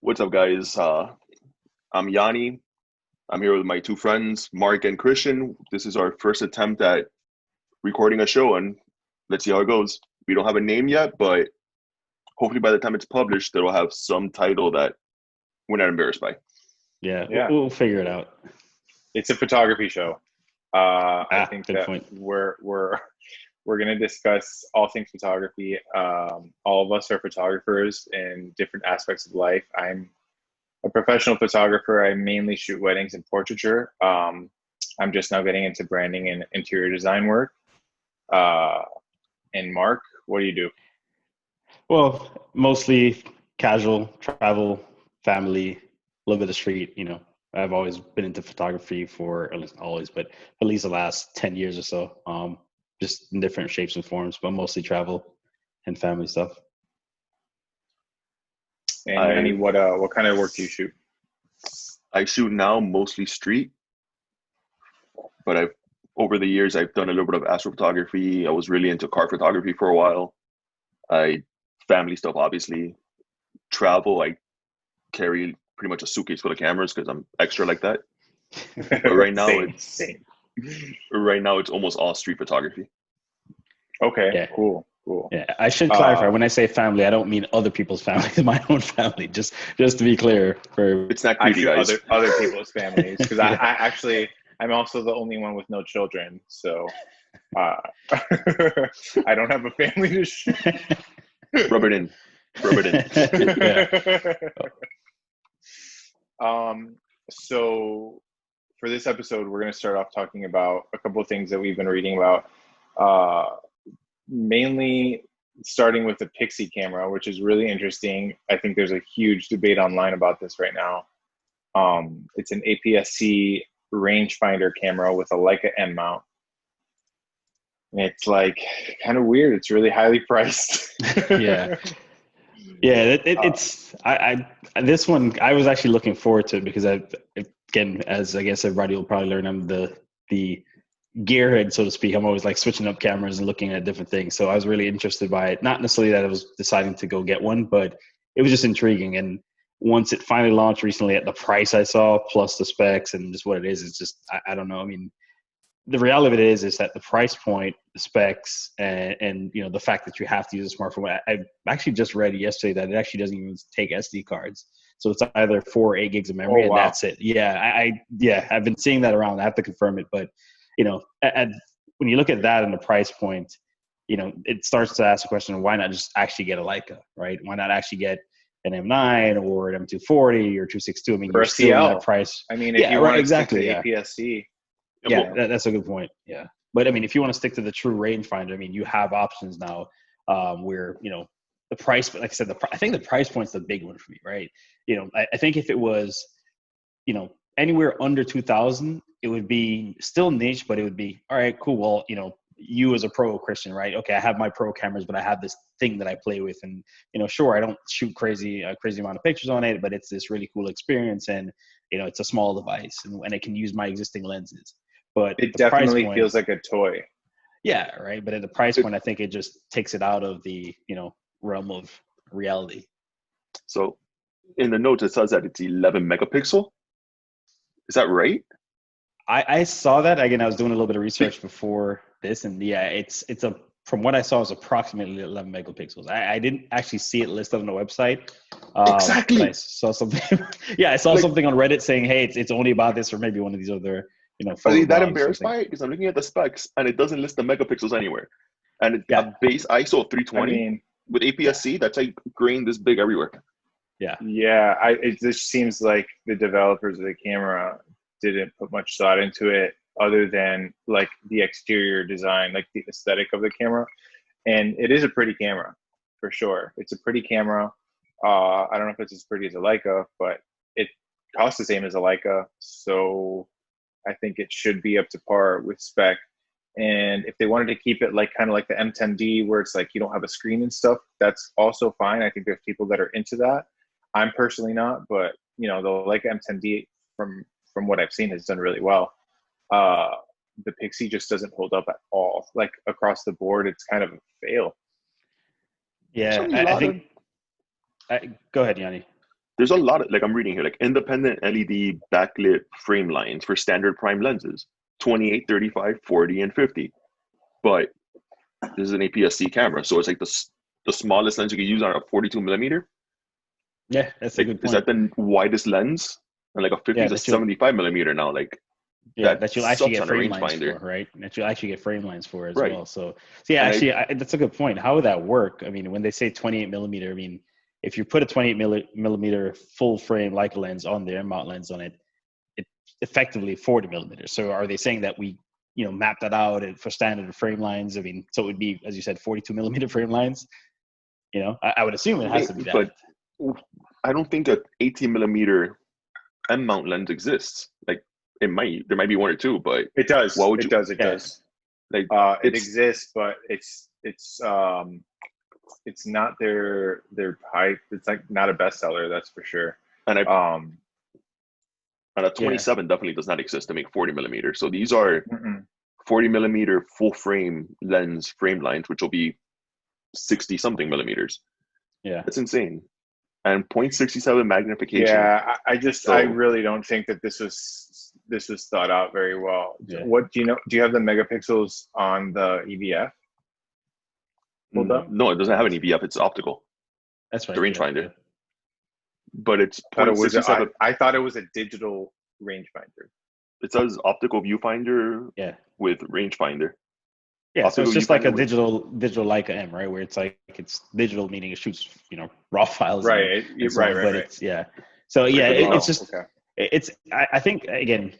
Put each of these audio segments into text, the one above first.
What's up, guys? I'm Yanni. I'm here with my two friends, Marc and Christian. This is our first attempt at recording a show, and let's see how it goes. We don't have a name yet, but hopefully by the time it's published, it'll have some title that we're not embarrassed by. Yeah, Yeah. we'll figure it out. It's a photography show. I think good that point. we're going to discuss all things photography. All of us are photographers in different aspects of life. I'm a professional photographer. I mainly shoot weddings and portraiture. I'm just now getting into branding and interior design work. And Marc, what do you do? Well, mostly casual, travel, family, a little bit of street. I've always been into photography for, at least always, but at least the last 10 years or so. Just in different shapes and forms, but mostly travel and family stuff. And Annie, what kind of work do you shoot? I shoot now mostly street, but over the years I've done a little bit of astrophotography. I was really into car photography for a while. Family stuff, obviously. Travel, I carry pretty much a suitcase full of cameras because I'm extra like that. But right now it's almost all street photography. Okay, Yeah. Cool. Yeah, I should clarify, when I say family, I don't mean other people's family, it's my own family, just to be clear. It's not creepy, guys. Other people's families, because yeah. I'm also the only one with no children, so I don't have a family to shoot. Rub it in. Yeah. So for this episode, we're going to start off talking about a couple of things that we've been reading about. Mainly starting with the Pixi Camera, which is really interesting. I think there's a huge debate online about this right now. It's an APS-C rangefinder camera with a Leica M mount. It's like kind of weird. It's really highly priced. Yeah. It's this one I was actually looking forward to, because again, as I guess everybody will probably learn, I'm the gearhead, so to speak. I'm always like switching up cameras and looking at different things. So I was really interested by it. Not necessarily that I was deciding to go get one, but it was just intriguing. And once it finally launched recently, at the price I saw, plus the specs and just what it is, it's just, I don't know. I mean, the reality of it is that the price point, the specs, and the fact that you have to use a smartphone. I actually just read yesterday that it actually doesn't even take SD cards. So it's either 4 or 8 gigs of memory, and that's it. Yeah, I've been seeing that around. I have to confirm it, but when you look at that and the price point, it starts to ask the question, why not just actually get a Leica, right? Why not actually get an M9 or an M240 or 262? I mean, or you're still in CL. that price. I mean, if you want to stick to APS-C. Yeah, that's a good point. Yeah. But I mean, if you want to stick to the true rangefinder, I mean, you have options now where, the price, like I said, I think the price point's the big one for me, right? I think if it was, anywhere under 2000, it would be still niche, but it would be, all right, cool. Well, you as a pro, Christian, right? Okay, I have my pro cameras, but I have this thing that I play with, and sure, I don't shoot crazy amount of pictures on it, but it's this really cool experience, and it's a small device, and it can use my existing lenses. But it definitely feels like a toy. Yeah, right. But at the price point, I think it just takes it out of the realm of reality. So in the notes, it says that it's 11 megapixel. Is that right? I saw that. Again, I was doing a little bit of research before this, and yeah, it's from what I saw, it's approximately 11 megapixels. I didn't actually see it listed on the website. Exactly. I saw something. Yeah, I saw something on Reddit saying, "Hey, it's only about this," or maybe one of these other, Are you that embarrassed by it? Because I'm looking at the specs and it doesn't list the megapixels anywhere. And it's a base ISO of 320 with APS-C. That's like grain this big everywhere. Yeah. Yeah. It just seems like the developers of the camera didn't put much thought into it, other than like the exterior design, like the aesthetic of the camera. And it is a pretty camera for sure. It's a pretty camera. I don't know if it's as pretty as a Leica, but it costs the same as a Leica. So I think it should be up to par with spec. And if they wanted to keep it like kind of like the M10D, where it's like you don't have a screen and stuff, that's also fine. I think there's people that are into that. I'm personally not, but the Leica M10D from what I've seen has done really well. The Pixi just doesn't hold up at all. Like across the board, it's kind of a fail. Yeah, I think. Go ahead, Yanni. there's a lot of, like I'm reading here, like independent LED backlit frame lines for standard prime lenses, 28, 35, 40, and 50. But this is an APS-C camera, so it's like the smallest lens you can use on a 42 millimeter. Yeah, that's a good point. Is that the widest lens? And like a 50 is a 75 millimeter now. Like, that you'll actually get frame lines for, right? That you'll actually get frame lines for as well. So yeah, actually, that's a good point. How would that work? I mean, when they say 28 millimeter, I mean, if you put a 28 millimeter full frame Leica lens on there, mount lens on it, it's effectively 40 millimeters. So are they saying that we, map that out for standard frame lines? I mean, so it would be, as you said, 42 millimeter frame lines. I would assume it has to be that. But I don't think an 18 millimeter M mount lens exists. Like, there might be one or two, but it does. Why would it does. Like, it exists, but it's not their hype. It's like not a bestseller, that's for sure. And a 27 definitely does not exist to make 40 millimeters. So these are 40 millimeter full frame lens frame lines, which will be 60 something millimeters. Yeah, that's insane. And 0.67 magnification. Yeah, I really don't think that this was thought out very well. Yeah. What do you know? Do you have the megapixels on the EVF? No, it doesn't have an EVF. It's optical. That's right. The rangefinder. Yeah. But it's I thought it was a digital rangefinder. It says optical viewfinder with rangefinder. Yeah, so it's just like a digital Leica M, right? Where it's like it's digital, meaning it shoots, raw files. Right. Right. It's So it's just I think again,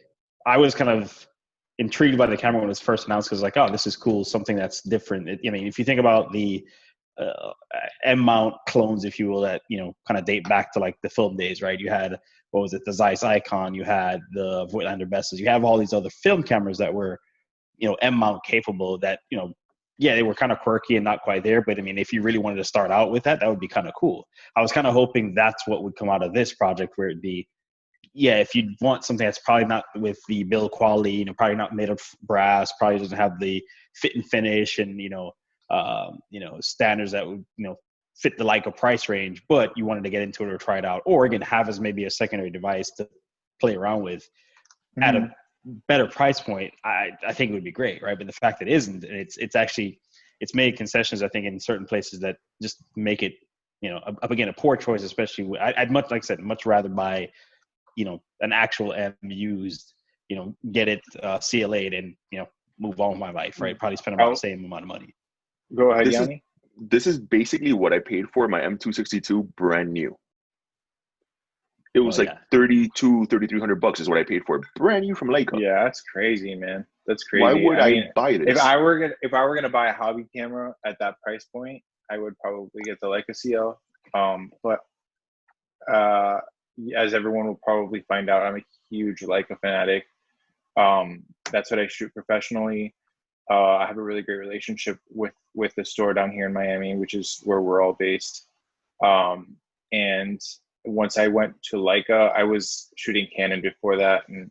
I was kind of intrigued by the camera when it was first announced because like, oh, this is cool, something that's different. If you think about the M mount clones, if you will, that kind of date back to like the film days, right? You had the Zeiss Icon, you had the Voigtlander Bestas, you have all these other film cameras that were M mount capable that, they were kind of quirky and not quite there. But I mean, if you really wanted to start out with that would be kind of cool. I was kind of hoping that's what would come out of this project, where it'd be, if you want something that's probably not with the build quality, probably not made of brass, probably doesn't have the fit and finish and, standards that would, fit the Leica price range, but you wanted to get into it or try it out, or again, have as maybe a secondary device to play around with at a better price point, I think it would be great, right? But the fact that it isn't, it's made concessions, I think, in certain places that just make it, again, a poor choice, especially. I'd much rather buy, an actual M used, get it CLA'd and, move on with my life, right? Probably spend about the same amount of money. Go ahead, Yanni. This is basically what I paid for my M262 brand new. It was $3,300 is what I paid for it, brand new from Leica. Yeah, that's crazy, man. That's crazy. Why would I buy this? If I were gonna buy a hobby camera at that price point, I would probably get the Leica CL. But as everyone will probably find out, I'm a huge Leica fanatic. That's what I shoot professionally. I have a really great relationship with the store down here in Miami, which is where we're all based. And once I went to Leica, I was shooting Canon before that, and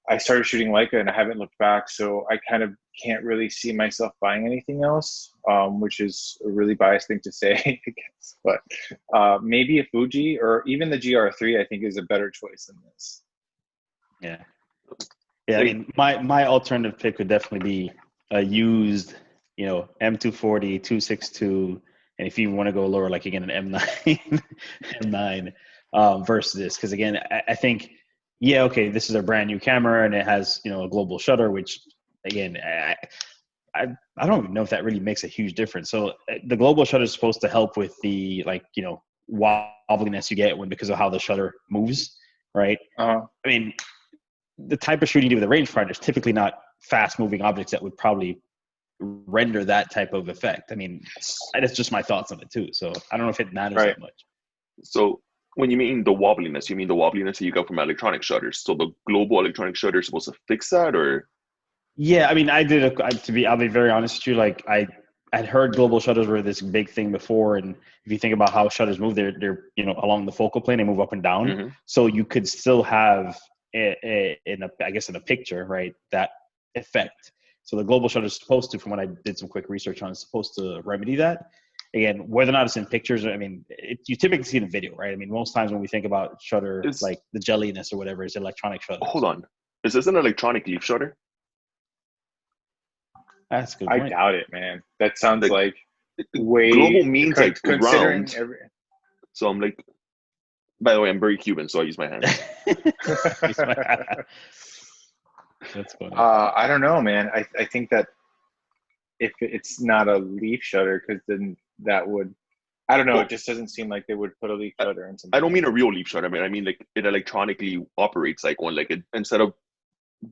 I started shooting Leica and I haven't looked back. So I kind of can't really see myself buying anything else, which is a really biased thing to say, I guess. But maybe a Fuji or even the GR3, I think, is a better choice than this. Yeah. Yeah, I mean, my alternative pick would definitely be a used, M240, 262, and if you want to go lower, like again, an M9 versus this, because again, I think, this is a brand new camera and it has, a global shutter, which again, I don't even know if that really makes a huge difference. So the global shutter is supposed to help with the wobbliness you get because of how the shutter moves, right? I mean, the type of shooting you do with a rangefinder is typically not fast moving objects that would probably render that type of effect. I mean, that's just my thoughts on it too. So I don't know if it matters that much. So when you mean the wobbliness, you mean the wobbliness that you got from electronic shutters. So the global electronic shutter is supposed to fix that, or? Yeah, I mean, I'll be very honest with you. Like I'd heard global shutters were this big thing before, and if you think about how shutters move, they're along the focal plane, they move up and down. Mm-hmm. So you could still have in a picture, right, that effect. So the global shutter is supposed to, from what I did some quick research on, is supposed to remedy that. again, whether or not it's in pictures, I mean, you typically see it in video, right? I mean, most times when we think about shutter, like the jelliness or whatever, is electronic shutter. Hold on. Is this an electronic leaf shutter? That's a good I point. doubt it, man. That sounds like way global means like considering round. So I'm like, by the way, I'm very Cuban, so I use my hand. That's funny. I don't know, man. I think that if it's not a leaf shutter, because then that would, I don't know. It just doesn't seem like they would put a leaf shutter in something. I don't mean a real leaf shutter. I mean like it electronically operates like one. Like it, instead of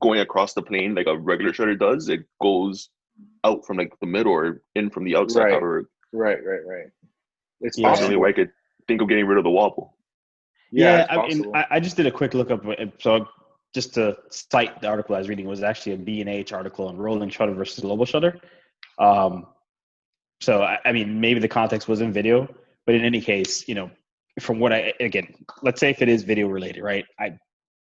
going across the plane like a regular shutter does, it goes out from like the middle or in from the outside. Right. It's possibly where I could think of getting rid of the wobble. Yeah, I mean, I just did a quick look up. So just to cite the article I was reading, was actually a B&H article on rolling shutter versus global shutter. So, I mean, maybe the context was in video, but in any case, you know, from what again, let's say if it is video related, right?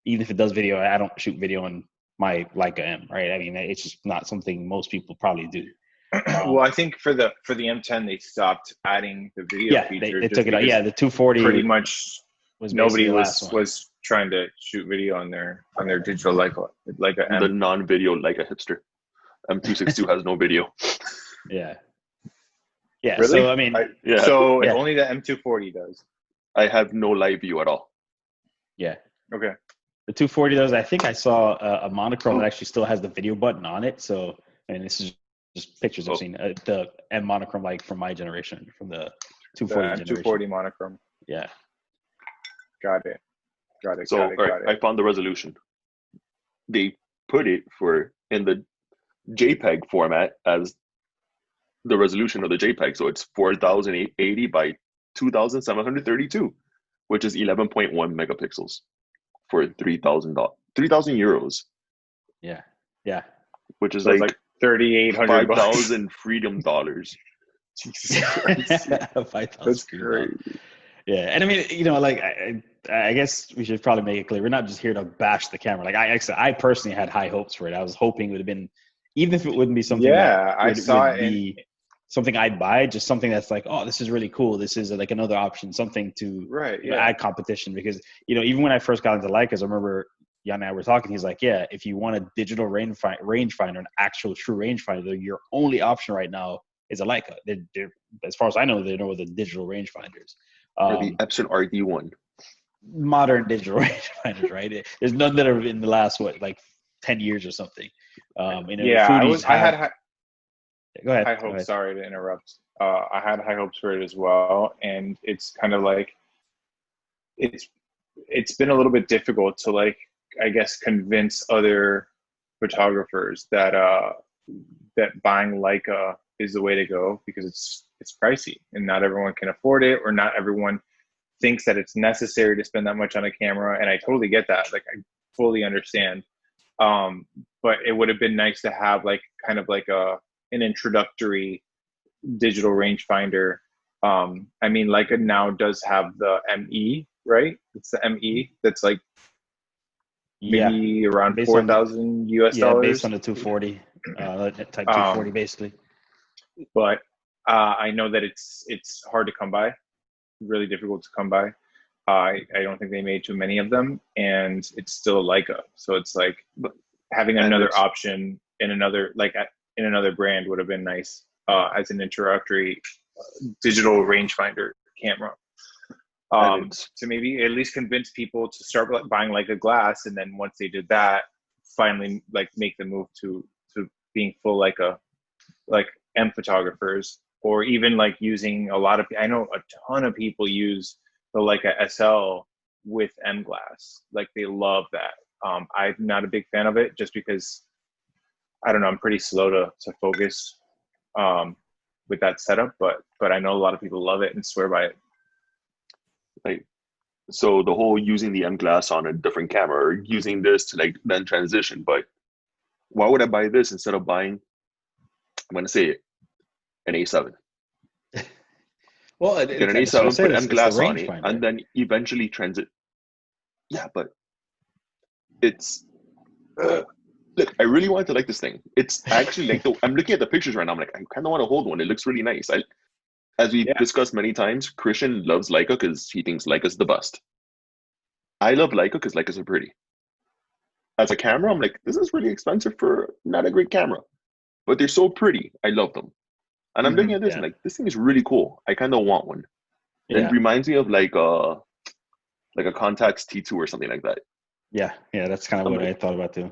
Even if it does video, I don't shoot video on my Leica M, right? I mean, it's just not something most people probably do. Well, I think for the M10, they stopped adding the video feature. They took it out. Yeah, the 240 pretty much nobody was trying to shoot video on their digital Leica M. The non-video Leica hipster. M262 has no video. Yeah. Yeah. Really? So I mean, if only the M240 does. I have no live view at all. Yeah. Okay. The 240 does. I think I saw a monochrome that actually still has the video button on it. So, and this is just pictures I've seen. The M monochrome, like from my generation, from the 240 generation. 240 monochrome. Yeah. Got it. So I found the resolution. They put it in the JPEG format as the resolution of the JPEG. So it's 4080 by 2732, which is 11.1 megapixels for 3,000 euros. Yeah. Yeah. Which is so like $3,800. 5,000 freedom dollars. That's crazy. Yeah, and I mean, you know, like I guess we should probably make it clear we're not just here to bash the camera. Like I personally had high hopes for it. I was hoping it would have been, even if it wouldn't be something. Yeah, I saw it. Something I'd buy, just something that's like, oh, this is really cool. This is like another option, something to add competition. Because you know, even when I first got into Leicas, I remember Yaniel and I were talking. He's like, yeah, if you want a digital rangefinder, an actual true rangefinder, your only option right now is a Leica. They're, as far as I know, there are no other digital rangefinders. Or the Epson RD1. Modern digital rangefinders, right? There's none that are in the last, 10 years or something. Go ahead. High hopes. Sorry to interrupt. I had high hopes for it as well, and it's kind of like it's been a little bit difficult to I guess convince other photographers that buying Leica is the way to go, because it's pricey and not everyone can afford it, or not everyone thinks that it's necessary to spend that much on a camera. And I totally get that. I fully understand. But it would have been nice to have an introductory digital rangefinder. I mean, Leica now does have the ME, right? It's the ME that's maybe around 4,000 US dollars. Based on the 240, type 240 basically. But I know that it's hard to come by, really difficult to come by. I don't think they made too many of them, and it's still a Leica. So it's having another option in another brand would have been nice as an introductory digital rangefinder camera. To maybe at least convince people to start buying Leica glass, and then once they did that, finally make the move to being full Leica M photographers, or even using I know a ton of people use the Leica SL with M glass. They love that. I'm not a big fan of it, just because I don't know, I'm pretty slow to focus with that setup, but I know a lot of people love it and swear by it. So the whole using the M glass on a different camera, or using this to then transition, but why would I buy this instead of buying, I'm going to say it, an A7? Well, get an A7, put M glass on it, and then eventually transit. Yeah, but it's look, I really wanted to like this thing. It's actually I'm looking at the pictures right now. I'm like, I kind of want to hold one. It looks really nice. As we've Yeah. discussed many times, Christian loves Leica because he thinks Leica's the best. I love Leica because Leicas are pretty. As a camera, I'm like, this is really expensive for not a great camera, but they're so pretty. I love them. And I'm looking at this and like, this thing is really cool. I kind of want one. It reminds me of like a Contax T2 or something like that. Yeah, that's kind of what I thought about too.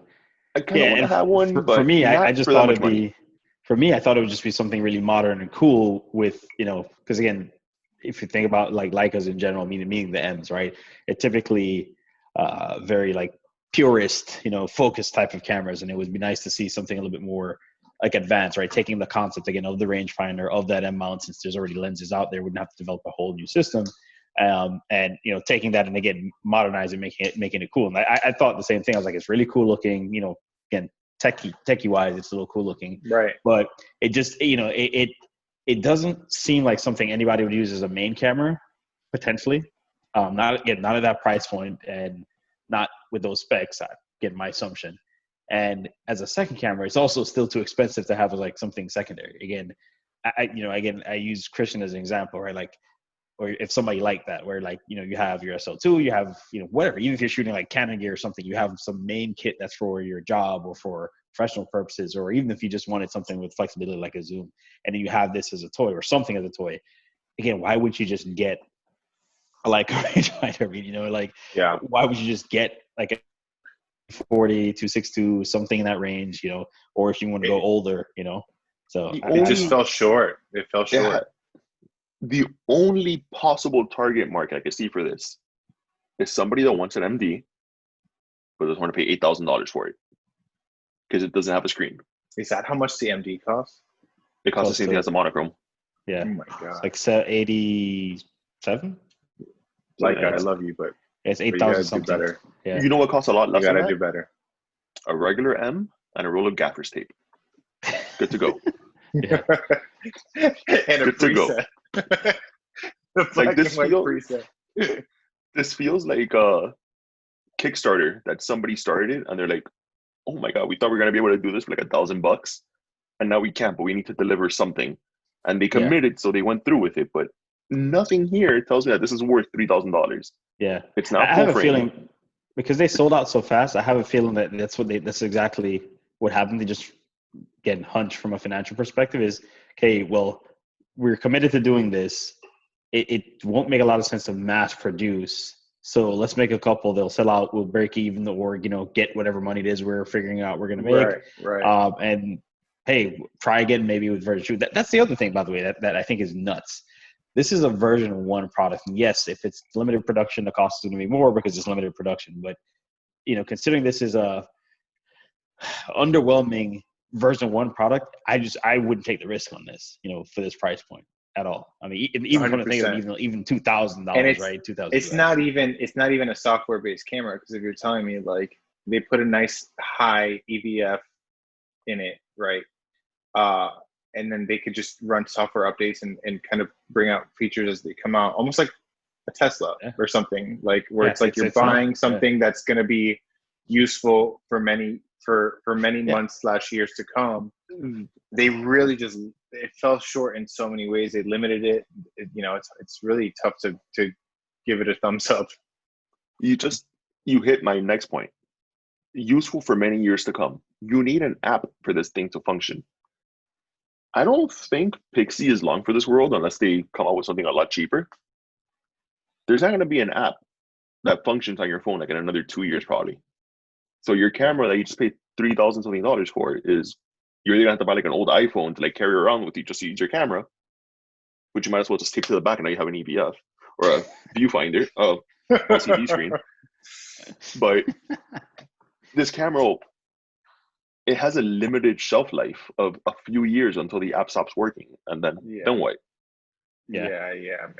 I kind of want to have one, but for me, I just thought it'd be. For me, I thought it would just be something really modern and cool with, because again, if you think about like Leicas in general, meaning the M's, right? It typically very like purist, focused type of cameras, and it would be nice to see something a little bit more like advanced, right? Taking the concept again of the rangefinder, of that M mount, since there's already lenses out there, wouldn't have to develop a whole new system, and taking that and again modernizing, making it cool. And I thought the same thing. I was like, it's really cool looking, again. Techie wise, it's a little cool looking, right? But it just it doesn't seem like something anybody would use as a main camera potentially. Not at that price point and not with those specs. Again, my assumption. And as a second camera, it's also still too expensive to have as like something secondary. Again, I use Christian as an example, right? Like, or if somebody like that, where like, you have your SL2, you have, whatever, even if you're shooting like Canon gear or something, you have some main kit that's for your job or for professional purposes, or even if you just wanted something with flexibility like a zoom, and then you have this as a toy or something as a toy. Again, why would you just get like a rangefinder? Why would you just get like a 40, 262, something in that range, or if you want to go older, so it just fell short. It fell short. Yeah. The only possible target market I could see for this is somebody that wants an MD, but doesn't want to pay $8,000 for it because it doesn't have a screen. Is that how much the MD costs? It costs the same thing as a monochrome. Yeah. Oh my god. It's like 87. Like I love you, but it's 8,000 something. Better. Yeah. You know what costs a lot less? You gotta do better. A regular M and a roll of gaffer's tape. Good to go. Yeah. And a good to go. Like this feels like a Kickstarter that somebody started and they're like, oh my god, we thought we were gonna be able to do this for like $1,000 and now we can't, but we need to deliver something. And they committed, so they went through with it, but nothing here tells me that this is worth $3,000. Yeah. It's not. I have a feeling because they sold out so fast, I have a feeling that that's exactly what happened. They just get hunch from a financial perspective is, okay, well, we're committed to doing this. It won't make a lot of sense to mass produce. So let's make a couple. They'll sell out. We'll break even, or get whatever money it is we're figuring out we're going to make. Right. And hey, try again maybe with version 2. That's the other thing, by the way, that I think is nuts. This is a version 1 product. And yes, if it's limited production, the cost is going to be more because it's limited production. But considering this is a underwhelming version 1 product, I wouldn't take the risk on this, for this price point at all. I mean, even when I think of even $2,000, right? $2,000. It's not even a software based camera, because if you're telling me like they put a nice high EVF in it, right? And then they could just run software updates and kind of bring out features as they come out, almost like a Tesla or something, like where it's like you're buying something that's going to be useful for many months / years to come. They really it fell short in so many ways. They limited it. It's really tough to give it a thumbs up. You hit my next point. Useful for many years to come. You need an app for this thing to function. I don't think Pixi is long for this world unless they come out with something a lot cheaper. There's not going to be an app that functions on your phone like in another 2 years probably. So your camera that you just paid $3,000 something for is, you're either gonna have to buy like an old iPhone to like carry around with you just to use your camera, which you might as well just take to the back and now you have an EVF or a viewfinder, LCD screen. But this camera, it has a limited shelf life of a few years until the app stops working, and then what? Yeah, man.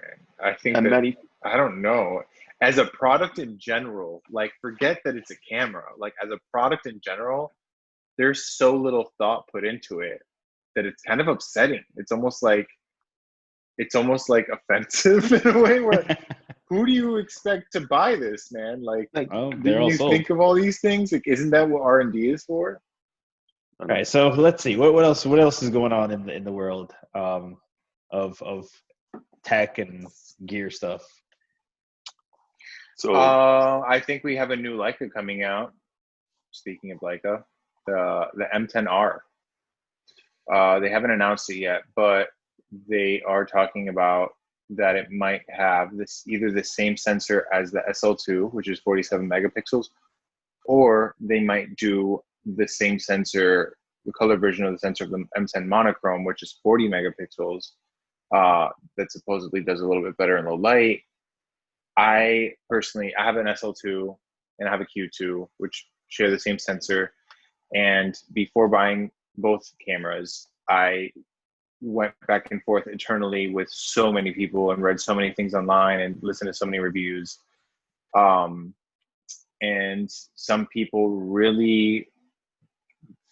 I think I don't know. As a product in general, like forget that it's a camera. Like as a product in general, there's so little thought put into it that it's kind of upsetting. It's almost like offensive in a way where who do you expect to buy this, man? Like do you think of all these things? Like, isn't that what R&D is for? All right, so let's see what else is going on in the world of tech and gear stuff? So I think we have a new Leica coming out. Speaking of Leica, the M10-R. They haven't announced it yet, but they are talking about that it might have either the same sensor as the SL2, which is 47 megapixels, or they might do the same sensor, the color version of the sensor of the M10 monochrome, which is 40 megapixels, that supposedly does a little bit better in low light. I have an SL2 and I have a Q2, which share the same sensor. And before buying both cameras, I went back and forth internally with so many people and read so many things online and listened to so many reviews. And some people really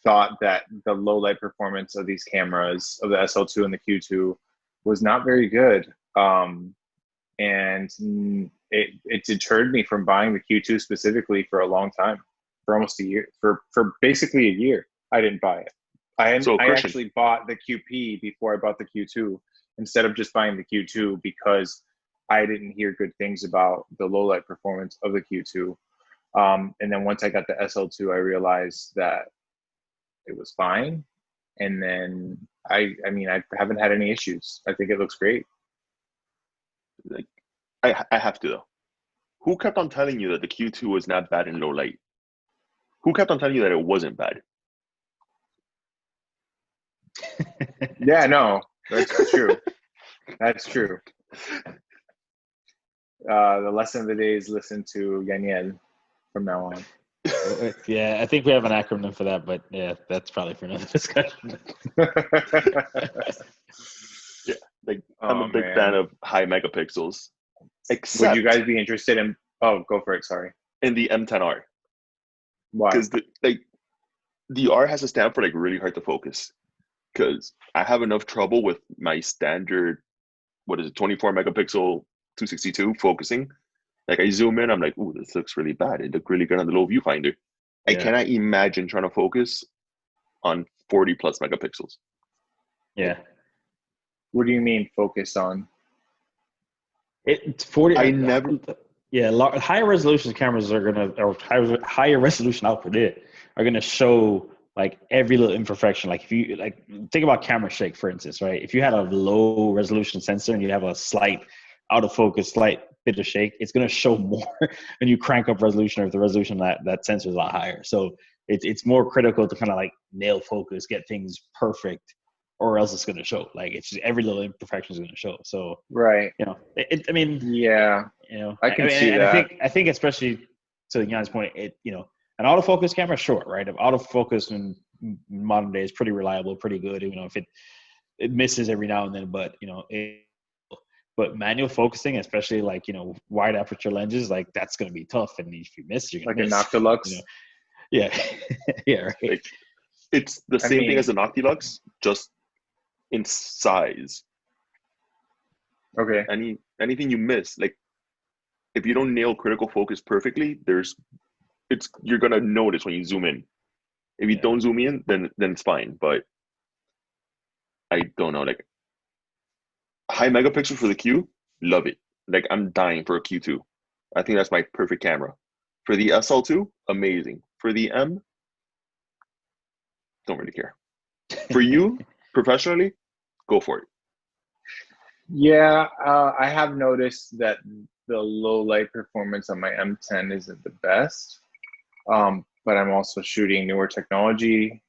thought that the low light performance of these cameras, of the SL2 and the Q2, was not very good. And it deterred me from buying the Q2 specifically for a long time, for almost a year, for basically a year. I didn't buy it. I actually bought the QP before I bought the Q2, instead of just buying the Q2, because I didn't hear good things about the low light performance of the Q2. And then once I got the SL2, I realized that it was fine. And then I haven't had any issues. I think it looks great. like, I have to though. Who kept on telling you that the Q2 was not bad in low light? Who kept on telling you that it wasn't bad? Yeah, no, that's true. That's true. The lesson of the day is listen to Yaniel from now on. Yeah, I think we have an acronym for that, but yeah, that's probably for another discussion. Yeah, I'm a big fan of high megapixels. Would you guys be interested in? Oh, go for it. Sorry. In the M10R. Why? Because the R has to stand for really hard to focus. Because I have enough trouble with my standard, 24 megapixel 262 focusing. I zoom in, I'm like, ooh, this looks really bad. It looked really good on the low viewfinder. I cannot imagine trying to focus on 40 plus megapixels. Yeah. What do you mean focus on? It's 40. I never. Yeah, higher resolution cameras are or higher resolution output are gonna show every little imperfection. If you think about camera shake, for instance, right? If you had a low resolution sensor and you have a slight out of focus, slight bit of shake, it's gonna show more when you crank up resolution, or if the resolution that sensor is a lot higher. So it's more critical to kind of nail focus, get things perfect, or else it's gonna show. It's just every little imperfection is gonna show. So right. Yeah. I can see that. I think especially to Jan's point, an autofocus camera, sure, right? Autofocus in modern day is pretty reliable, pretty good. If it misses every now and then, but but manual focusing, especially wide aperture lenses, that's going to be tough. And if you miss, you're going to miss. Like a Noctilux. Yeah, yeah, right. It's the same thing as a Noctilux, just in size. Okay. Anything you miss, if you don't nail critical focus perfectly, you're gonna notice when you zoom in. If you don't zoom in, then it's fine. But I don't know, high megapixel for the Q, love it. I'm dying for a Q2. I think that's my perfect camera. For the SL2, amazing. For the M, don't really care. For you, professionally, go for it. Yeah, I have noticed that the low light performance on my M10 isn't the best. But I'm also shooting newer technology,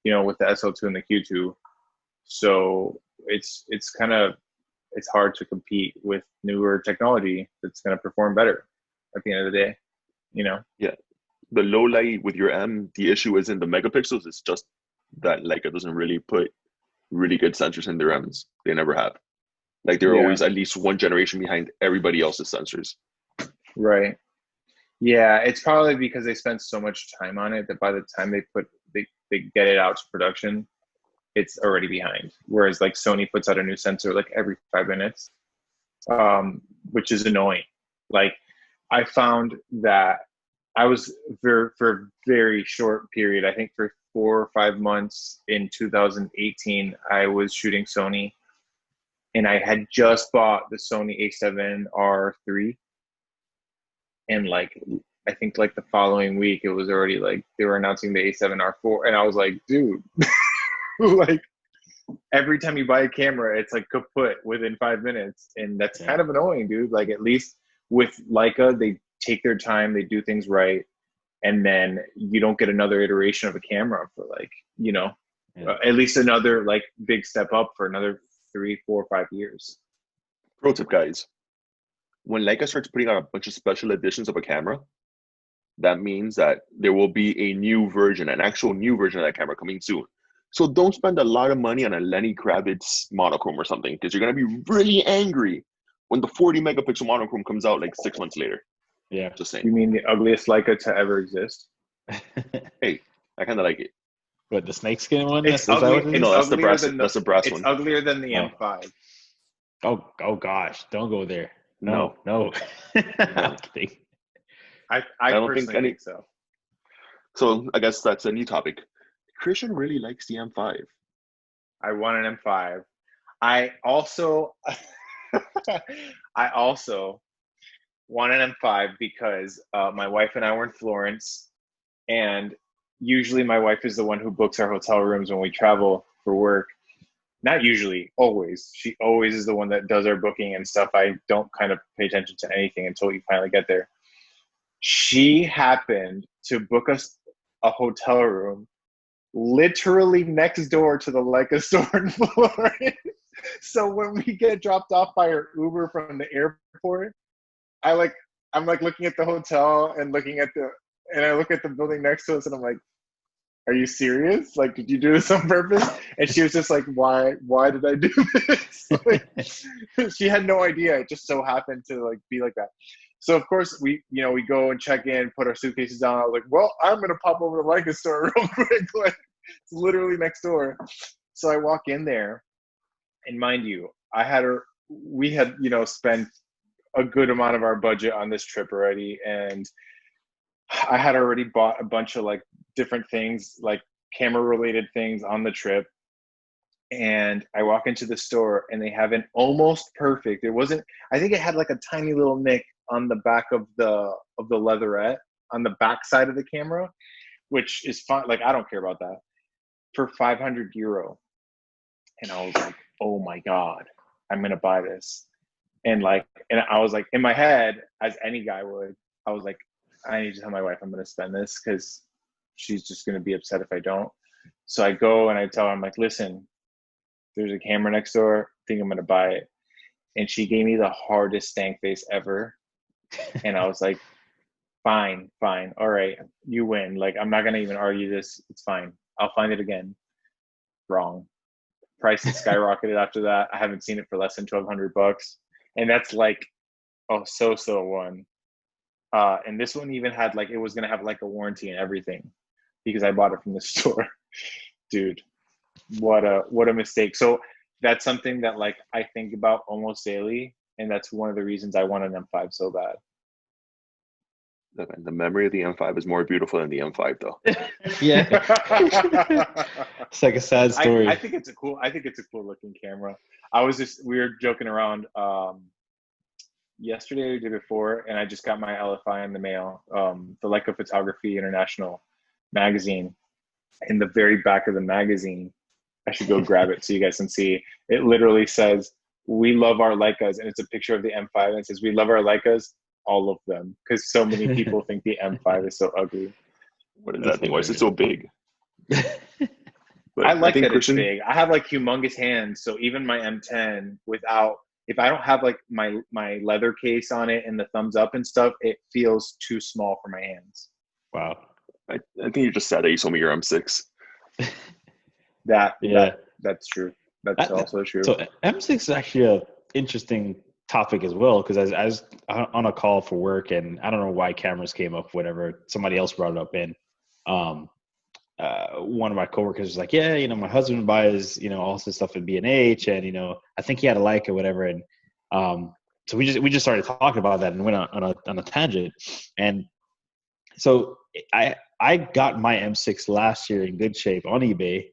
with the SL2 and the Q2. So it's hard to compete with newer technology that's going to perform better at the end of the day, Yeah. The low light with your M, the issue isn't the megapixels. It's just that Leica doesn't really put really good sensors in their Ms. They never have. They're always at least one generation behind everybody else's sensors. Right. Yeah, it's probably because they spent so much time on it that by the time they get it out to production, it's already behind. Whereas Sony puts out a new sensor every 5 minutes, which is annoying. I found that I was for a very short period, I think for 4 or 5 months in 2018, I was shooting Sony, and I had just bought the Sony A7R III, and like I think like the following week it was already like they were announcing the A7R4, and I was like, dude, like every time you buy a camera, it's like kaput within 5 minutes, and that's kind of annoying, dude. Like at least with Leica, they take their time, they do things right, and then you don't get another iteration of a camera for like, you know, at least another like big step up for another 3, 4, 5 years. Pro tip, guys. When Leica starts putting out a bunch of special editions of a camera, that means that there will be a new version, an actual new version of that camera coming soon. So don't spend a lot of money on a Lenny Kravitz monochrome or something, because you're going to be really angry when the 40 megapixel monochrome comes out like 6 months later. Yeah. Just saying. You mean the ugliest Leica to ever exist? Hey, I kind of like it. What, the snakeskin one? It's ugly. No, that's the brass. That's the brass one. It's uglier than the M5. Oh gosh, don't go there. No. I'm kidding. I don't think so. So I guess that's a new topic. Christian really likes the M5. I want an M5. I also want an M5 because my wife and I were in Florence, and usually my wife is the one who books our hotel rooms when we travel for work. Not usually, always. She always is the one that does our booking and stuff. I don't kind of pay attention to anything until you finally get there. She happened to book us a hotel room literally next door to the Leica store in Florence. So when we get dropped off by our Uber from the airport, I'm like looking at the hotel and I look at the building next to us, and I'm like, are you serious? Like, did you do this on purpose? And she was just like, why did I do this? Like, she had no idea. It just so happened to like be like that. So of course we go and check in, put our suitcases down. I was like, well, I'm going to pop over to the Leica store real quick. Like, it's literally next door. So I walk in there, and mind you, we had spent a good amount of our budget on this trip already. And I had already bought a bunch of like different things, like camera related things on the trip. And I walk into the store, and they have an almost perfect, I think it had like a tiny little nick on the back of the leatherette on the back side of the camera, which is fine. Like, I don't care about that, for €500. And I was like, oh my God, I'm going to buy this. And I was like, in my head, as any guy would, I was like, I need to tell my wife I'm going to spend this, because she's just going to be upset if I don't. So I go and I tell her, I'm like, listen, there's a camera next door. I think I'm going to buy it. And she gave me the hardest stank face ever. And I was like, fine. All right, you win. Like, I'm not going to even argue this. It's fine. I'll find it again. Wrong. Prices skyrocketed after that. I haven't seen it for less than $1,200. And that's like, so one. And this one even had it was going to have like a warranty and everything, because I bought it from the store. Dude, what a mistake. So that's something that like I think about almost daily. And that's one of the reasons I want an M5 so bad. The memory of the M5 is more beautiful than the M5 though. Yeah. It's like a sad story. I think it's a cool looking camera. We were joking around yesterday or the day before, and I just got my LFI in the mail, the Leica Photography International magazine. In the very back of the magazine, I should go grab it so you guys can see. It literally says, "We love our Leicas," and it's a picture of the M5, and it says, "We love our Leicas, all of them," because so many people think the M5 is so ugly. What is that thing? Why is it so big? I like that it's big. I have like humongous hands, so even my M10 if I don't have like my leather case on it and the thumbs up and stuff, it feels too small for my hands. Wow. I think you're just sad that you told me you're M6. That's true. That's also true. So M6 is actually an interesting topic as well, because I was on a call for work, and I don't know why cameras came up, whatever. Somebody else brought it up in. One of my coworkers was like, yeah, my husband buys, all this stuff at B&H, and, I think he had a Leica or whatever. And so we just started talking about that and went on a tangent. And so I got my M6 last year in good shape on eBay.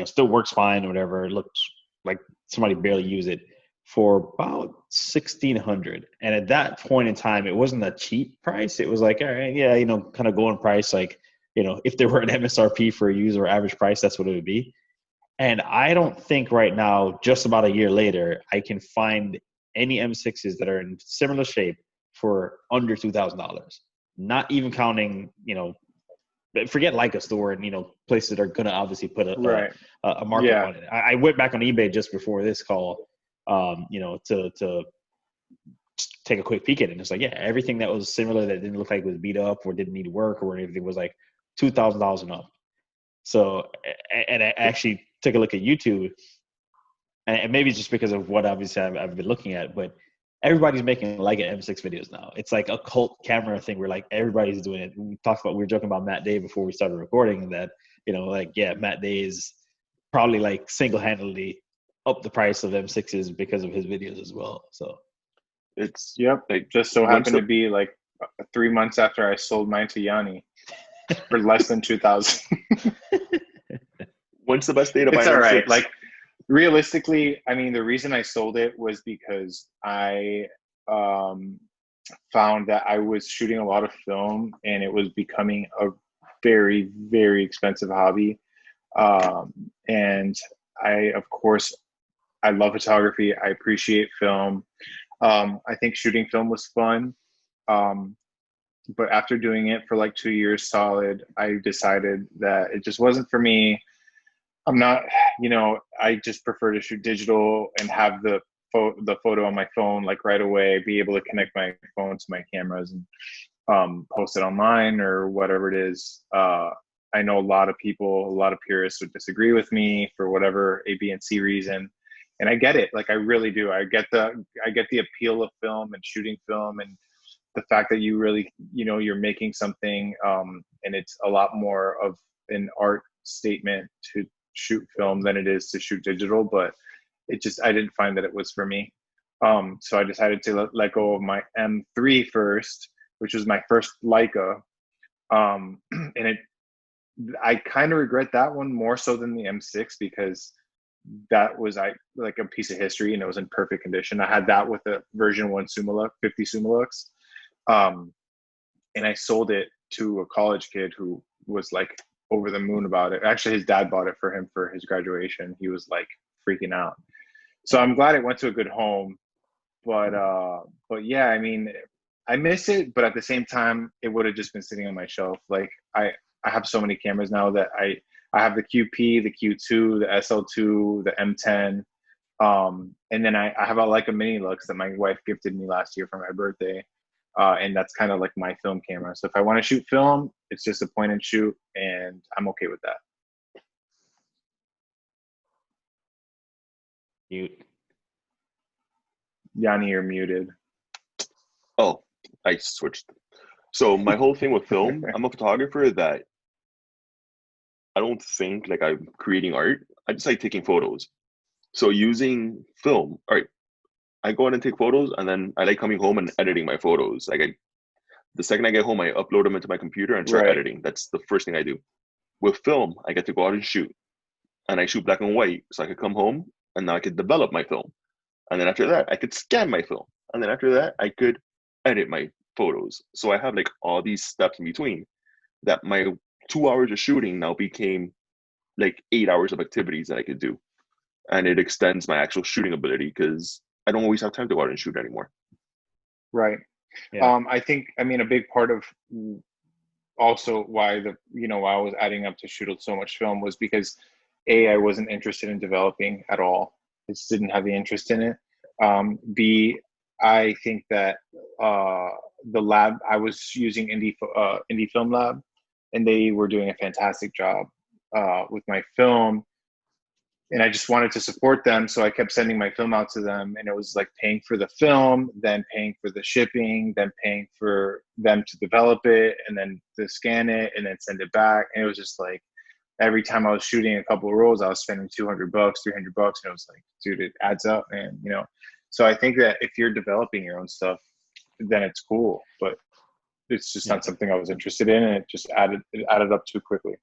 Still works fine or whatever. It looks like somebody barely use it for about $1,600. And at that point in time, it wasn't a cheap price. It was like, all right, yeah, kind of going price, like, if there were an MSRP for a user average price, that's what it would be. And I don't think right now, just about a year later, I can find any M6s that are in similar shape for under $2,000. Not even counting, forget Leica store and, places that are going to obviously put a markup on it. I went back on eBay just before this call, to take a quick peek at it. And it's like, yeah, everything that was similar that didn't look like it was beat up or didn't need work or anything was like $2,000 and up. So, and I actually took a look at YouTube, and maybe it's just because of what obviously I've been looking at, but everybody's making Leica M6 videos now. It's like a cult camera thing where like everybody's doing it. We were joking about Matt Day before we started recording, and that, Matt Day is probably like single-handedly up the price of M6s because of his videos as well. So it's like just so happened to be like 3 months after I sold mine to Yanni for less than 2,000. When's the best day to buy? It's all right. Like realistically, I mean, the reason I sold it was because I found that I was shooting a lot of film and it was becoming a very, very expensive hobby. And of course, I love photography. I appreciate film. I think shooting film was fun. But after doing it for like 2 years solid, I decided that it just wasn't for me. I'm not, I just prefer to shoot digital and have the photo on my phone like right away, be able to connect my phone to my cameras and post it online or whatever it is. I know a lot of purists would disagree with me for whatever A, B, and C reason. And I get it. Like I really do. I get the appeal of film and shooting film and the fact that you really, you're making something and it's a lot more of an art statement to shoot film than it is to shoot digital, but I didn't find that it was for me. So I decided to let go of my M3 first, which was my first Leica. And I kind of regret that one more so than the M6 because that was like a piece of history and it was in perfect condition. I had that with a version 1 Summilux, 50 Summilux. And I sold it to a college kid who was like over the moon about it. Actually, his dad bought it for him for his graduation. He was like freaking out. So I'm glad it went to a good home. But yeah, I mean, I miss it, but at the same time, it would have just been sitting on my shelf. Like I have so many cameras now that I have the QP, the Q2, the SL2, the M10. And then I have a Leica Mini Lux that my wife gifted me last year for my birthday. And that's kind of like my film camera. So if I want to shoot film, it's just a point and shoot, and I'm okay with that. Mute. Yanni, you're muted. Oh, I switched. So my whole thing with film, I'm a photographer that I don't think like I'm creating art. I just like taking photos. So using film, all right, I go in and take photos, and then I like coming home and editing my photos. Like the second I get home, I upload them into my computer and start editing. That's the first thing I do. With film, I get to go out and shoot, and I shoot black and white, so I could come home and now I could develop my film, and then after that, I could scan my film, and then after that, I could edit my photos. So I have like all these steps in between. That my 2 hours of shooting now became like 8 hours of activities that I could do, and it extends my actual shooting ability because I don't always have time to go out and shoot anymore. Right. Yeah. I think, I mean, a big part of also why why I was adding up to shoot so much film was because A, I wasn't interested in developing at all. I just didn't have the interest in it. B, I think that the lab, I was using Indie Film Lab, and they were doing a fantastic job with my film. And I just wanted to support them. So I kept sending my film out to them, and it was like paying for the film, then paying for the shipping, then paying for them to develop it, and then to scan it and then send it back. And it was just like, every time I was shooting a couple of rolls, I was spending $200, $300. And it was like, dude, it adds up, man, So I think that if you're developing your own stuff, then it's cool, but it's just not something I was interested in. And it just added up too quickly.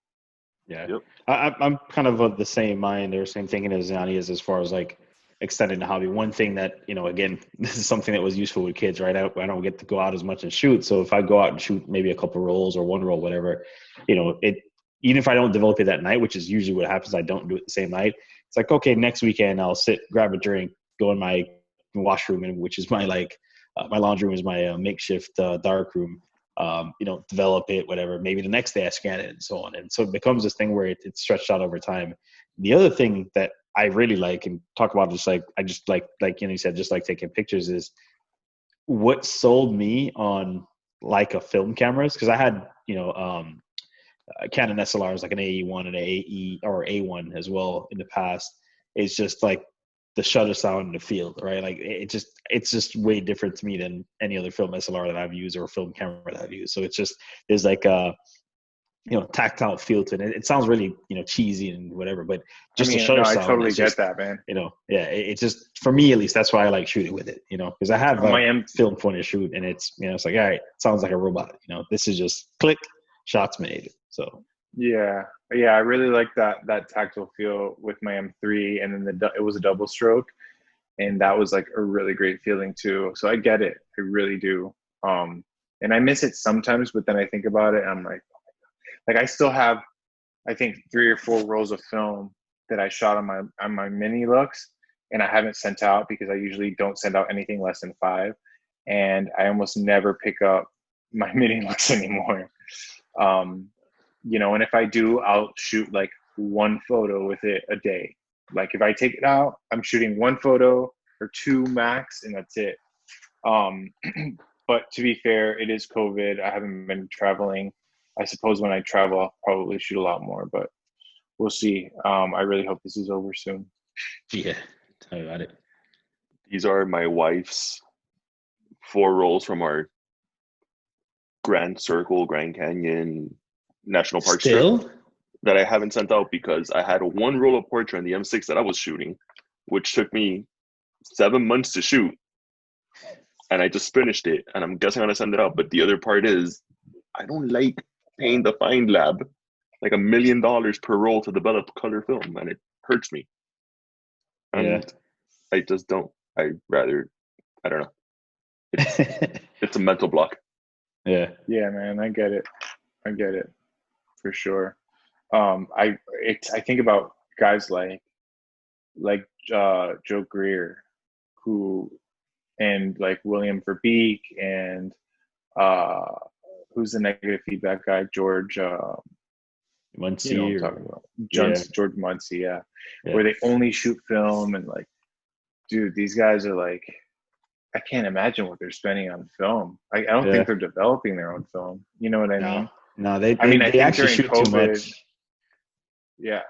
Yeah, yep. I'm kind of the same mind or same thinking as Yanni is, as far as like, extending the hobby. One thing that, again, this is something that was useful with kids, right? I don't get to go out as much and shoot. So if I go out and shoot maybe a couple rolls or one roll, whatever, even if I don't develop it that night, which is usually what happens, I don't do it the same night. It's like, okay, next weekend I'll sit, grab a drink, go in my washroom, which is my my laundry room is my makeshift dark room. Develop it, whatever. Maybe the next day I scan it and so on. And so it becomes this thing where it's stretched out over time. The other thing that I really like and talk about, I just like you said, just like taking pictures, is what sold me on Leica film cameras. Cause I had, Canon SLRs like an AE1 and an AE or A1 as well in the past. It's just like the shutter sound in the field, right? Like it's just way different to me than any other film SLR that I've used or film camera that I've used. So it's just, there's like a, tactile feel to it. It sounds really, cheesy and whatever, but just the shutter sound. I totally get that, man. It's just, for me at least, that's why I like shooting with it, because I have a film point to shoot, and it's, it's like, all right, it sounds like a robot, this is just click, shots made. So yeah, I really like that tactile feel with my M3, and then it was a double stroke, and that was like a really great feeling too. So I get it, I really do. And I miss it sometimes, but then I think about it and I'm like I still have, I think 3 or 4 rolls of film that I shot on my mini lux, and I haven't sent out because I usually don't send out anything less than 5, and I almost never pick up my mini lux anymore. And if I do, I'll shoot like 1 photo with it a day. Like if I take it out, I'm shooting 1 photo or 2 max, and that's it. But to be fair, it is COVID. I haven't been traveling. I suppose when I travel, I'll probably shoot a lot more, but we'll see. I really hope this is over soon. Yeah, tell me about it. These are my wife's 4 rolls from our Grand Circle, Grand Canyon National Park strip that I haven't sent out because I had 1 roll of portrait on the M6 that I was shooting, which took me 7 months to shoot. And I just finished it, and I'm guessing I'm gonna send it out. But the other part is, I don't like paying the Find Lab like $1 million per roll to develop color film, and it hurts me. And I just don't. I don't know. It's a mental block. Yeah, man, I get it for sure. I think about guys like Joe Greer, and like William Verbeek, and who's the negative feedback guy? George Muncie. You know what I'm talking about. George Muncie, yeah. Where they only shoot film, and like, dude, these guys are like, I can't imagine what they're spending on film. I don't think they're developing their own film. You know what I mean? No, they actually shoot COVID, too much. Yeah.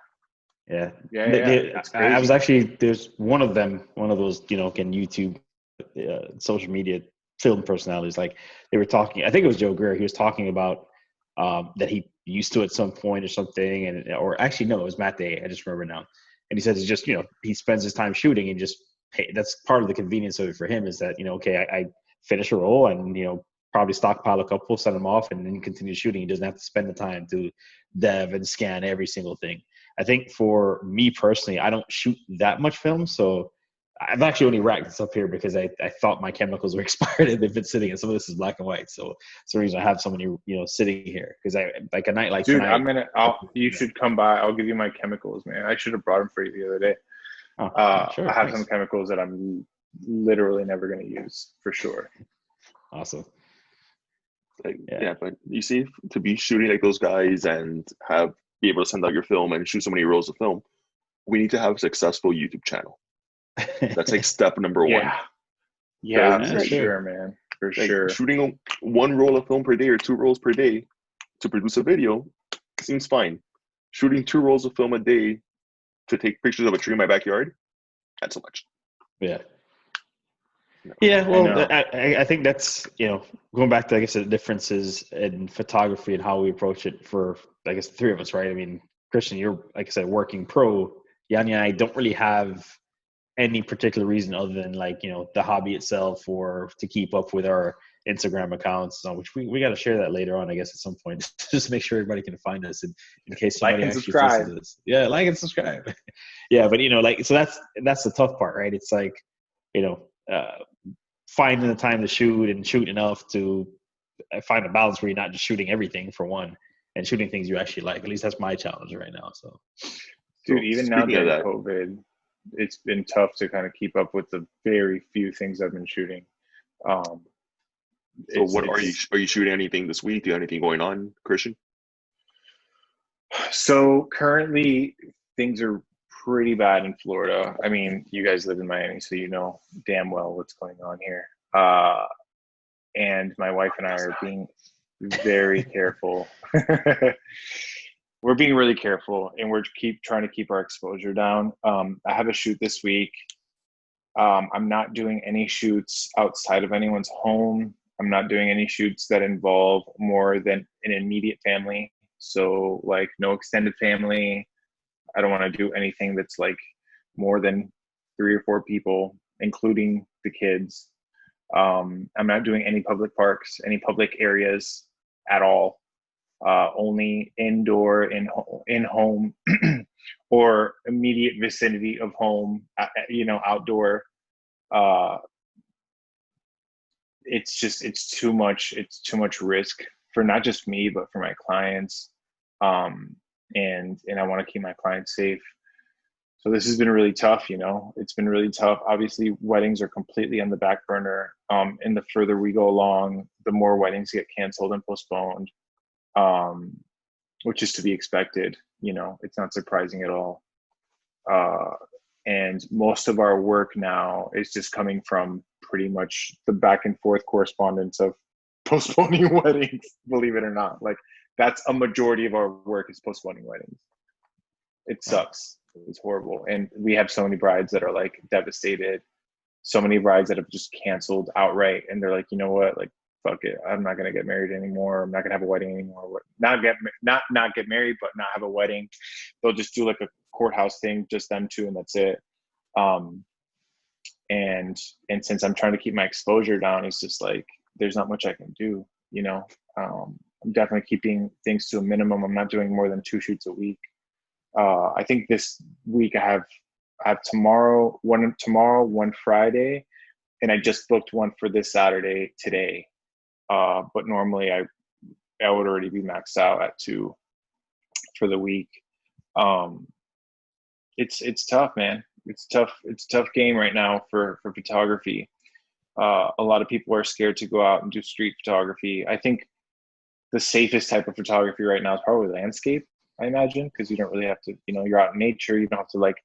I was actually, there's one of those, again, YouTube, social media film personalities. Like they were talking, I think it was Joe Greer. He was talking about that he used to at some point or something, or actually no, it was Matt Day. I just remember now. And he says it's just, he spends his time shooting and just that's part of the convenience of it for him, is that, I finish a roll and, probably stockpile a couple, send them off, and then continue shooting. He doesn't have to spend the time to dev and scan every single thing. I think for me personally, I don't shoot that much film. So I've actually only racked this up here because I thought my chemicals were expired and they've been sitting, and some of this is black and white. So it's the reason I have so many, sitting here, because I like a night like dude, tonight. You should come by. I'll give you my chemicals, man. I should have brought them for you the other day. Sure, I have some chemicals that I'm literally never going to use, for sure. Awesome. But you see, to be shooting like those guys and be able to send out your film and shoot so many rolls of film, we need to have a successful YouTube channel. That's like step number 1. Yeah, for sure, man. For sure. Shooting 1 roll of film per day or 2 rolls per day to produce a video seems fine. Shooting 2 rolls of film a day to take pictures of a tree in my backyard, that's so much. Yeah. Yeah, well, I think that's, going back to, I guess, the differences in photography and how we approach it for, I guess, the 3 of us, right? I mean, Christian, you're, like I said, working pro. Yaniel and I don't really have any particular reason other than, like, the hobby itself, or to keep up with our Instagram accounts, which we got to share that later on, I guess, at some point, just to make sure everybody can find us in case Like somebody and actually subscribe. listens to this. Yeah, like and subscribe. Yeah, but like, so that's the tough part, right? It's like, finding the time to shoot and shoot enough to find a balance where you're not just shooting everything for one and shooting things you actually like. At least that's my challenge right now. So, Dude, even now speaking of during that, COVID, it's been tough to kind of keep up with the very few things I've been shooting. so what are you shooting anything this week? Do you have anything going on, Christian? So currently things are pretty bad in Florida. I mean, you guys live in Miami, so you know damn well what's going on here. And my wife and I are being very careful. We're being really careful, and we're trying to keep our exposure down. I have a shoot this week. I'm not doing any shoots outside of anyone's home. I'm not doing any shoots that involve more than an immediate family. So like no extended family. I don't want to do anything that's like more than 3 or 4 people, including the kids. I'm not doing any public parks, any public areas at all. Only indoor, in home, or immediate vicinity of home. Outdoor. It's too much. It's too much risk for not just me, but for my clients. And I want to keep my clients safe. So this has been really tough, it's been really tough. Obviously weddings are completely on the back burner. And the further we go along, the more weddings get canceled and postponed, which is to be expected. It's not surprising at all. And most of our work now is just coming from pretty much the back and forth correspondence of postponing weddings, believe it or not. Like that's a majority of our work is postponing weddings. It sucks. It's horrible. And we have so many brides that are like devastated. So many brides that have just canceled outright. And they're like, you know what? Like, fuck it. I'm not going to get married anymore. I'm not going to have a wedding anymore. Not get married, but not have a wedding. They'll just do like a courthouse thing, just them two, and that's it. And since I'm trying to keep my exposure down, it's just like, there's not much I can do, I'm definitely keeping things to a minimum. I'm not doing more than 2 shoots a week. I think this week I have tomorrow, one Friday, and I just booked one for this Saturday today. But normally I would already be maxed out at 2 for the week. It's tough, man. It's tough. It's a tough game right now for photography. A lot of people are scared to go out and do street photography. I think the safest type of photography right now is probably landscape, I imagine, because you don't really have to, you're out in nature. You don't have to like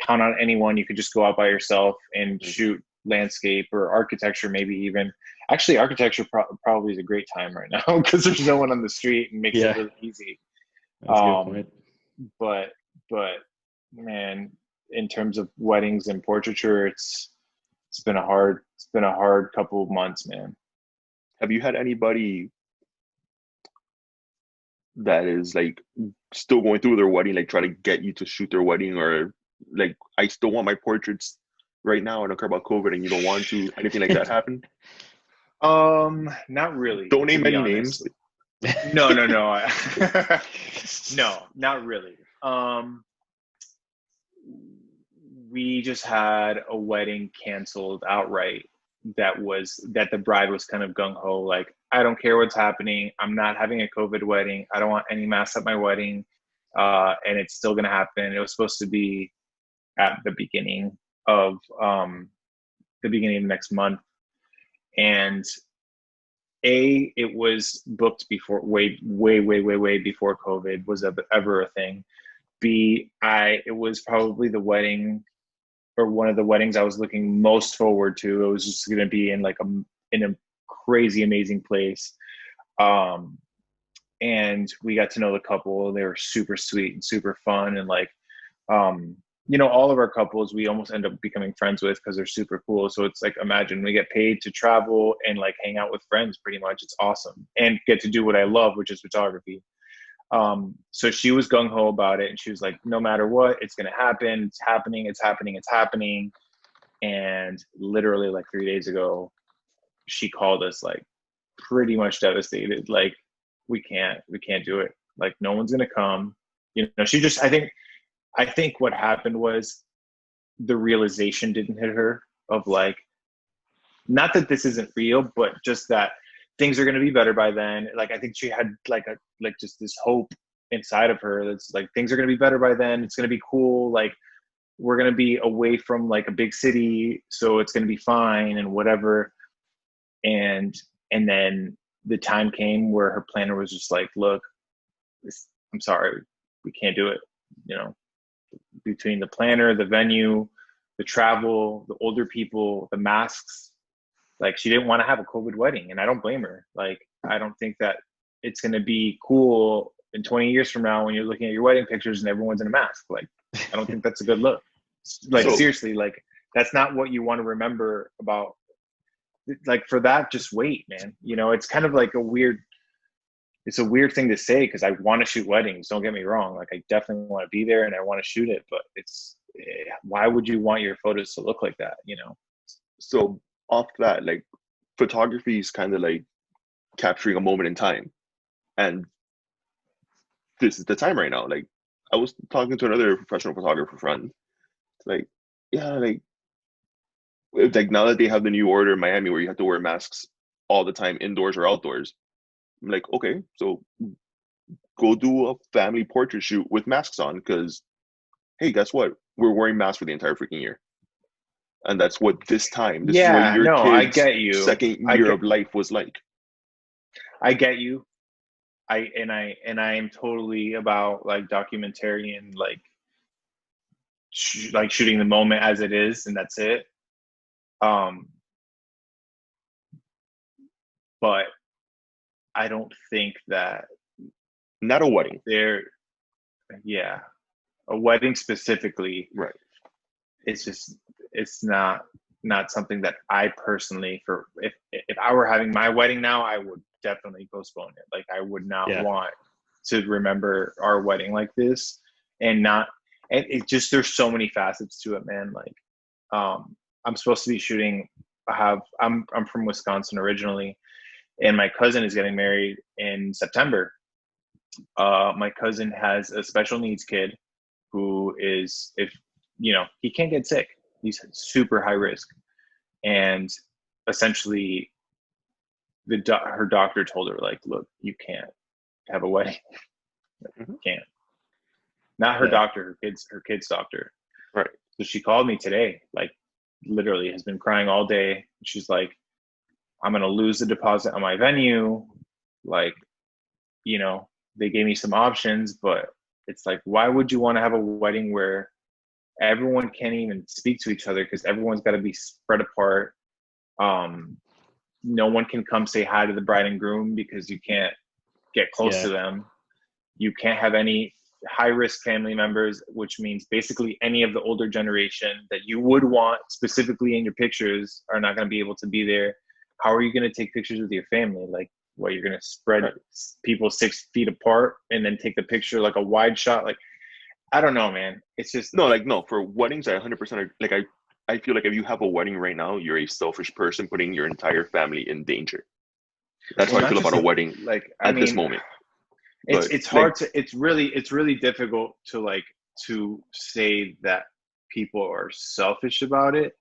count on anyone. You could just go out by yourself and shoot landscape or architecture, maybe even. Actually, architecture probably is a great time right now because there's no one on the street and makes it really easy. That's a good point. But man, in terms of weddings and portraiture, it's been a hard couple of months, man. Have you had anybody that is like still going through their wedding, like try to get you to shoot their wedding, or like, I still want my portraits right now, I don't care about COVID, and you don't want to, anything like that happen? Not really. Don't name any names. No. No, not really. We just had a wedding canceled outright that the bride was kind of gung-ho, like, I don't care what's happening. I'm not having a COVID wedding. I don't want any masks at my wedding. And it's still going to happen. It was supposed to be at the beginning of next month. And it was booked before, way before COVID was ever a thing. B, it was probably the wedding, or one of the weddings I was looking most forward to. It was just going to be in like in a crazy amazing place. And we got to know the couple. They were super sweet and super fun. And like, all of our couples, we almost end up becoming friends with because they're super cool. So it's like, imagine we get paid to travel and like hang out with friends pretty much. It's awesome. And get to do what I love, which is photography. So she was gung-ho about it, and she was like, no matter what, it's going to happen. It's happening. And literally like 3 days ago, she called us like, pretty much devastated. Like, we can't do it. Like, no one's gonna come. You know, she just, I think what happened was the realization didn't hit her of like, not that this isn't real, but just that things are gonna be better by then. Like, I think she had like just this hope inside of her that's like, things are gonna be better by then. It's gonna be cool. Like, we're gonna be away from like a big city, so it's gonna be fine and whatever. And then the time came where her planner was just like, look, I'm sorry, we can't do it. You know, between the planner, the venue, the travel, the older people, the masks, like, she didn't want to have a COVID wedding, and I don't blame her. Like, I don't think that it's going to be cool in 20 years from now when you're looking at your wedding pictures and everyone's in a mask. Like, I don't think that's a good look. Like, seriously, like, that's not what you want to remember about. Like, for that, just wait, man. You know, it's kind of like it's a weird thing to say, because I want to shoot weddings. Don't get me wrong. Like, I definitely want to be there and I want to shoot it, but why would you want your photos to look like that? You know? So off that, like, photography is kind of like capturing a moment in time, and this is the time right now. Like, I was talking to another professional photographer friend. Like, yeah, like now that they have the new order in Miami where you have to wear masks all the time, indoors or outdoors. I'm like, okay, so go do a family portrait shoot with masks on, because, hey, guess what? We're wearing masks for the entire freaking year. And that's what this time, this is what your I kid's get you. second year of life was like. I get you. I am totally about like documentarian, like like shooting the moment as it is, and that's it. But I don't think that Not a wedding. A wedding specifically, right? It's not something that I personally, if I were having my wedding now, I would definitely postpone it. Like, I would not want to remember our wedding like this, and it just, there's so many facets to it, man. Like, I'm supposed to be shooting. I'm from Wisconsin originally, and my cousin is getting married in September. My cousin has a special needs kid who is, if you know, he can't get sick. He's super high risk, and essentially, her doctor told her, like, look, you can't have a wedding. You can't. Not her doctor, her kid's doctor. Right. So she called me today, like, literally has been crying all day. She's like, I'm gonna lose the deposit on my venue. Like, you know, they gave me some options, but it's like, why would you want to have a wedding where everyone can't even speak to each other because everyone's got to be spread apart? No one can come say hi to the bride and groom because you can't get close to them. You can't have any high-risk family members, which means basically any of the older generation that you would want specifically in your pictures are not going to be able to be there. How are you going to take pictures with your family? Like, what, you're going to spread people 6 feet apart and then take the picture like a wide shot? Like, I don't know, man. It's just no, for weddings, I 100% like, I feel like if you have a wedding right now, you're a selfish person putting your entire family in danger. That's how I feel about a wedding, like, at this moment. It's hard to, it's really difficult to say that people are selfish about it,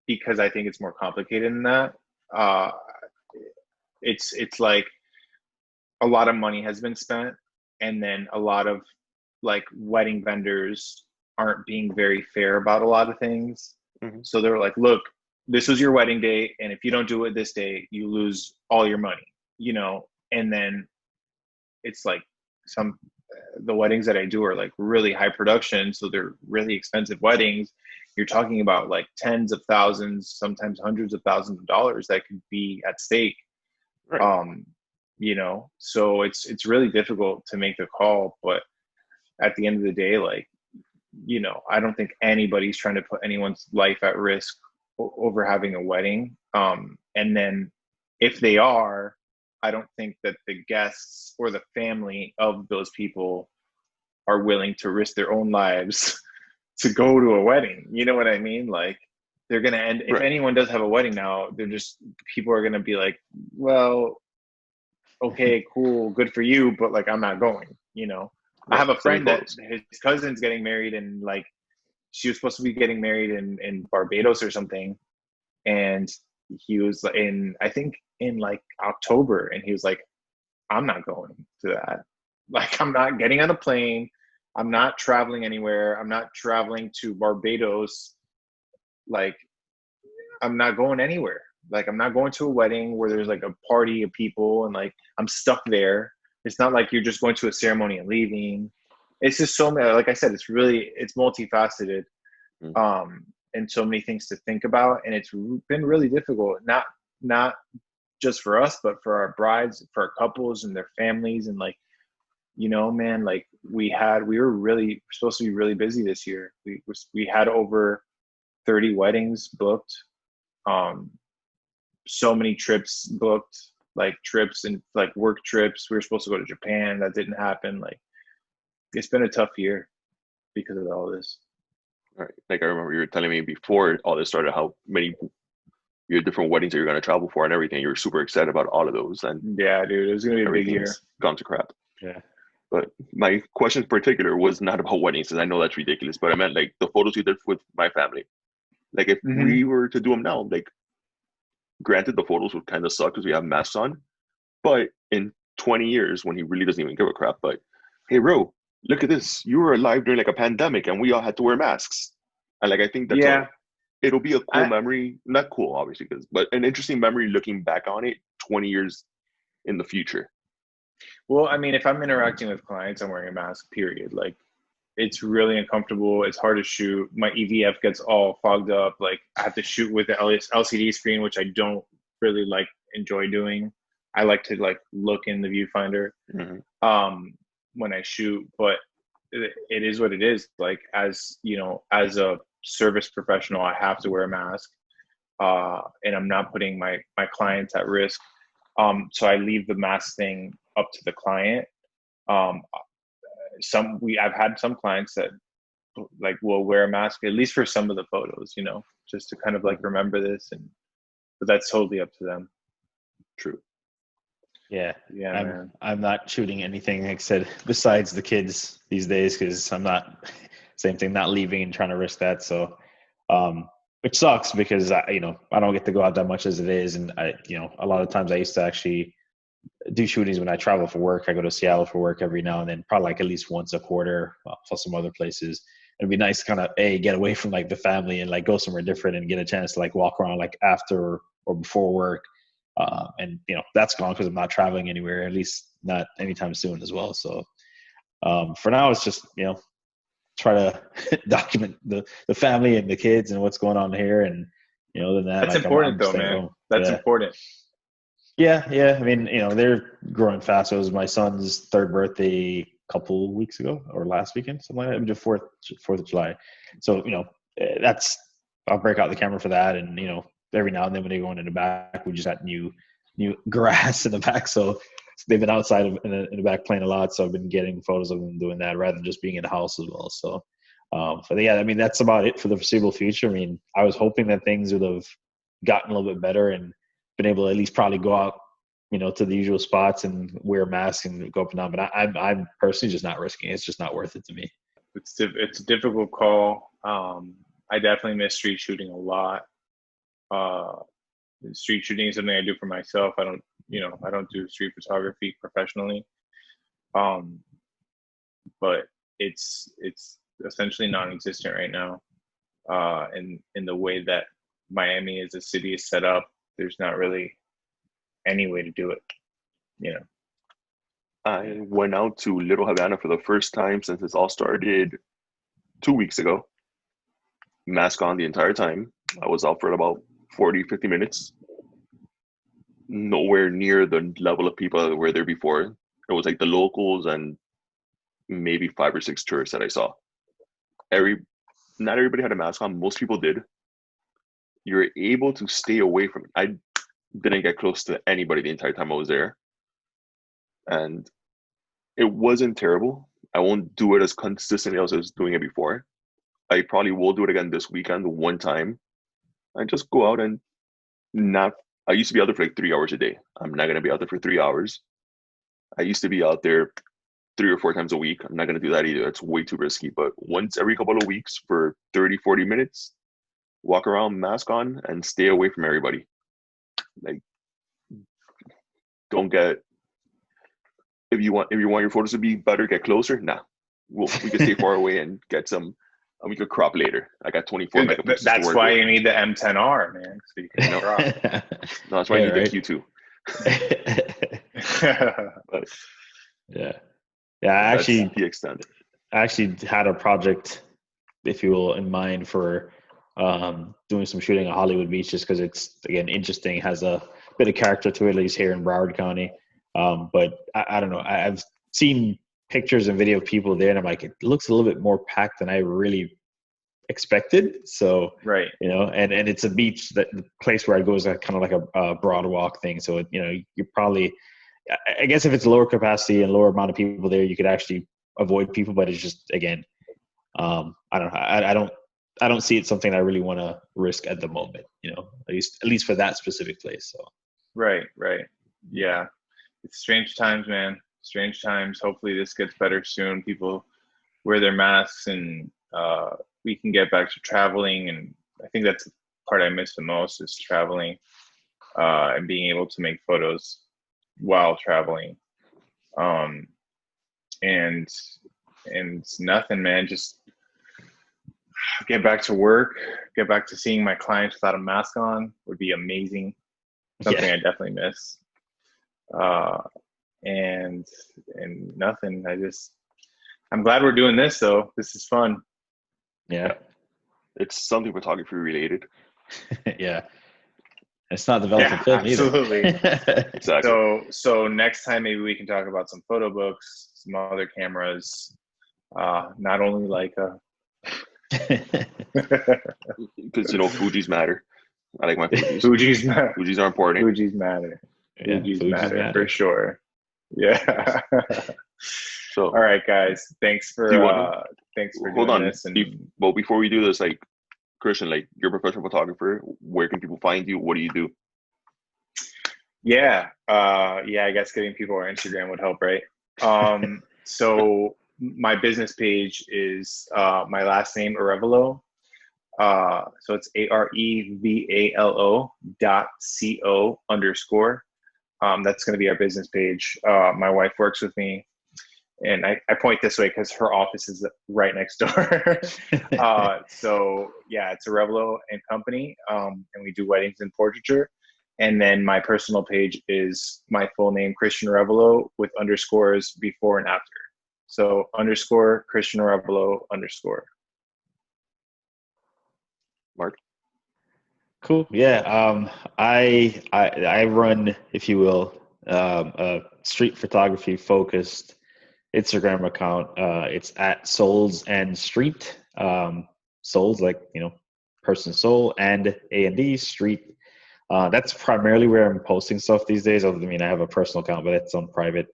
because I think it's more complicated than that. It's like a lot of money has been spent, and then a lot of like wedding vendors aren't being very fair about a lot of things. Mm-hmm. So they're like, look, this was your wedding day, and if you don't do it this day, you lose all your money, you know? And then it's like the weddings that I do are like really high production, so they're really expensive weddings. You're talking about like tens of thousands, sometimes hundreds of thousands of dollars that could be at stake. Right. You know, so it's really difficult to make the call, but at the end of the day, like, you know, I don't think anybody's trying to put anyone's life at risk over having a wedding. And then if they are, I don't think that the guests or the family of those people are willing to risk their own lives to go to a wedding. You know what I mean? Like, they're going to end, if Right. anyone does have a wedding now, people are going to be like, well, okay, cool, good for you, but like, I'm not going, you know. I Right. have a So many friend that photos. his cousin's getting married, and like, she was supposed to be getting married in Barbados or something. And he was I think in like October, and he was like, I'm not going to that. Like, I'm not getting on a plane. I'm not traveling anywhere. I'm not traveling to Barbados. Like, I'm not going anywhere. Like, I'm not going to a wedding where there's like a party of people and like I'm stuck there. It's not like you're just going to a ceremony and leaving. It's just so many, like I said, it's multifaceted. And so many things to think about. And it's been really difficult, not just for us, but for our brides, for our couples and their families. And like, you know, man, like we were really supposed to be really busy this year. We had over 30 weddings booked. So many trips booked, like trips and like work trips. We were supposed to go to Japan. That didn't happen. Like, it's been a tough year because of all this. Right. Like I remember you were telling me before all this started how many your different weddings that you're going to travel for and everything. You were super excited about all of those, and Yeah, dude, it was gonna be a big year. everything's gone to crap. Yeah. But my question in particular was not about weddings, because I know that's ridiculous. But I meant like the photos we did with my family. Like if we were to do them now, like granted the photos would kind of suck because we have masks on, but in 20 years when he really doesn't even give a crap, but hey, bro, look at this. You were alive during like a pandemic and we all had to wear masks. And like I think that's it'll be a cool memory. Not cool, obviously, but an interesting memory looking back on it 20 years in the future. Well, I mean, if I'm interacting with clients, I'm wearing a mask, period. Like, it's really uncomfortable. It's hard to shoot. My EVF gets all fogged up. Like, I have to shoot with the LCD screen, which I don't really enjoy doing. I like to like look in the viewfinder when I shoot, but it is what it is. Like, as you know, as a service professional, I have to wear a mask, and I'm not putting my clients at risk. So I leave the mask thing up to the client. I've had some clients that like will wear a mask at least for some of the photos, you know, just to kind of like remember this, but that's totally up to them. True. Yeah. Man. I'm not shooting anything, like I said, besides the kids these days, because I'm not leaving and trying to risk that. So, which sucks because I don't get to go out that much as it is. And a lot of times I used to actually do shootings when I travel for work. I go to Seattle for work every now and then, probably like at least once a quarter, plus some other places. It'd be nice to kind of get away from like the family and like go somewhere different and get a chance to like walk around like after or before work. And that's gone because I'm not traveling anywhere, at least not anytime soon as well. So for now, it's just try to document the family and the kids and what's going on here, and other than that, that's like, important I'm though, man. That's important. Yeah. I mean, they're growing fast. It was my son's third birthday a couple weeks ago or last weekend, something like that. The 4th of July. So I'll break out the camera for that, and every now and then when they go in the back, we just got new grass in the back, so they've been outside in the back playing a lot. So I've been getting photos of them doing that rather than just being in the house as well. So, but yeah, I mean, that's about it for the foreseeable future. I mean, I was hoping that things would have gotten a little bit better and been able to at least probably go out, to the usual spots and wear a mask and go up and down. But I'm personally just not risking it. It's just not worth it to me. It's a difficult call. I definitely miss street shooting a lot. Street shooting is something I do for myself. I don't do street photography professionally. But it's essentially non-existent right now. In the way that Miami as a city is set up, there's not really any way to do it. I went out to Little Havana for the first time since this all started 2 weeks ago. Mask on the entire time. I was out for about 40, 50 minutes. Nowhere near the level of people that were there before. It was like the locals and maybe 5 or 6 tourists that I saw. Not everybody had a mask on. Most people did. You're able to stay away from it. I didn't get close to anybody the entire time I was there. And it wasn't terrible. I won't do it as consistently as I was doing it before. I probably will do it again this weekend one time. I just go out and not. I used to be out there for like 3 hours a day. I'm not gonna be out there for 3 hours. I used to be out there 3 or 4 times a week. I'm not gonna do that either. It's way too risky. But once every couple of weeks for 30, 40 minutes, walk around, mask on, and stay away from everybody. Like, don't get. If you want your photos to be better, get closer. Nah, we can stay far away and get some. And we could crop later. I got 24 Dude, megapixels. that's why you need the M10-R, man. So you can crop. No, that's why I need the Q2. But yeah. I actually the extent. I actually had a project, if you will, in mind for doing some shooting at Hollywood Beach, just because it's, again, interesting, has a bit of character to it, at least here in Broward County. But I don't know. I've seen pictures and video of people there, and I'm like, it looks a little bit more packed than I really expected. So, right, and it's a beach, that the place where I go is kind of like a broad walk thing. So, you probably, I guess if it's lower capacity and lower amount of people there, you could actually avoid people. But it's just, again, I don't know. I don't see it something I really want to risk at the moment. At least for that specific place. So. Right. Yeah, it's strange times, man. Strange times. Hopefully this gets better soon. People wear their masks, and we can get back to traveling. And I think that's the part I miss the most, is traveling and being able to make photos while traveling. And nothing, man. Just get back to work, get back to seeing my clients without a mask on would be amazing. Something I definitely miss. And nothing. I'm glad we're doing this though. This is fun. Yeah. It's something photography related. Yeah. It's not developing film either. Absolutely. Exactly. So next time maybe we can talk about some photo books, some other cameras, not only Leica. Because Fuji's matter. I like my Fujis. Fuji's matter. Fujis are important. Fuji's matter. Yeah, Fuji's matter for sure. Yeah. So, all right, guys. Thanks for doing this. And before we do this, like, Christian, like, you're a professional photographer. Where can people find you? What do you do? Yeah. I guess getting people on Instagram would help, right? So my business page is my last name, Arevalo. So it's AREVALO.CO_. That's going to be our business page. My wife works with me, and I point this way because her office is right next door. So yeah, it's Arevalo and Company, and we do weddings and portraiture. And then my personal page is my full name, Christian Arevalo, with underscores before and after. So _ Christian Arevalo _ Marc? Cool. Yeah. I run, if you will, a street photography focused Instagram account. It's at Souls and Street. Souls, like, person soul, and A&D Street. That's primarily where I'm posting stuff these days. I have a personal account, but it's on private.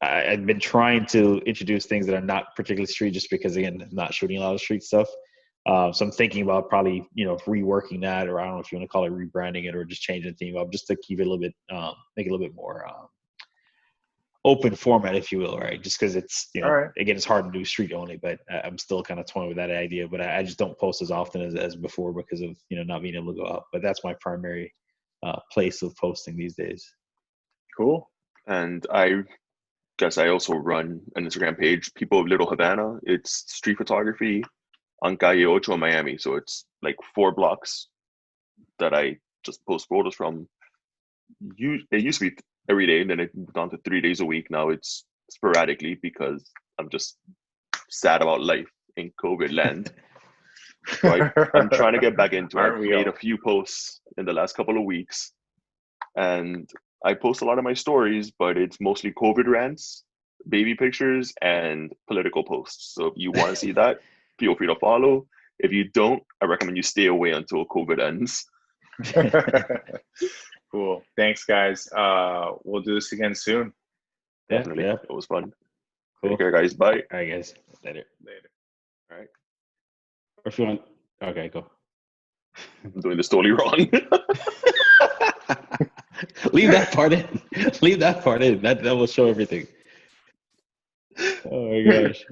I've been trying to introduce things that are not particularly street, just because, again, I'm not shooting a lot of street stuff. So I'm thinking about probably, reworking that, or I don't know if you want to call it rebranding it, or just changing the theme up, just to keep it a little bit, make it a little bit more open format, if you will, right? Just because it's, again, it's hard to do street only, but I'm still kind of toying with that idea. But I just don't post as often as before because of, not being able to go out. But that's my primary place of posting these days. Cool. And I guess I also run an Instagram page, People of Little Havana. It's street photography on Calle Ocho in Miami. So it's like 4 blocks that I just post photos from. It used to be every day, and then it moved on to 3 days a week. Now it's sporadically because I'm just sad about life in COVID land. So I'm trying to get back into it. I've made a few posts in the last couple of weeks, and I post a lot of my stories, but it's mostly COVID rants, baby pictures, and political posts. So if you want to see that, feel free to follow. If you don't, I recommend you stay away until COVID ends. Cool. Thanks, guys. We'll do this again soon. Definitely. Yeah. It was fun. Cool. Take care, guys. Bye. All right, guys. Later. Later. All right. Or if you want, okay, go. I'm doing this totally wrong. Leave that part in. Leave that part in. That will show everything. Oh my gosh.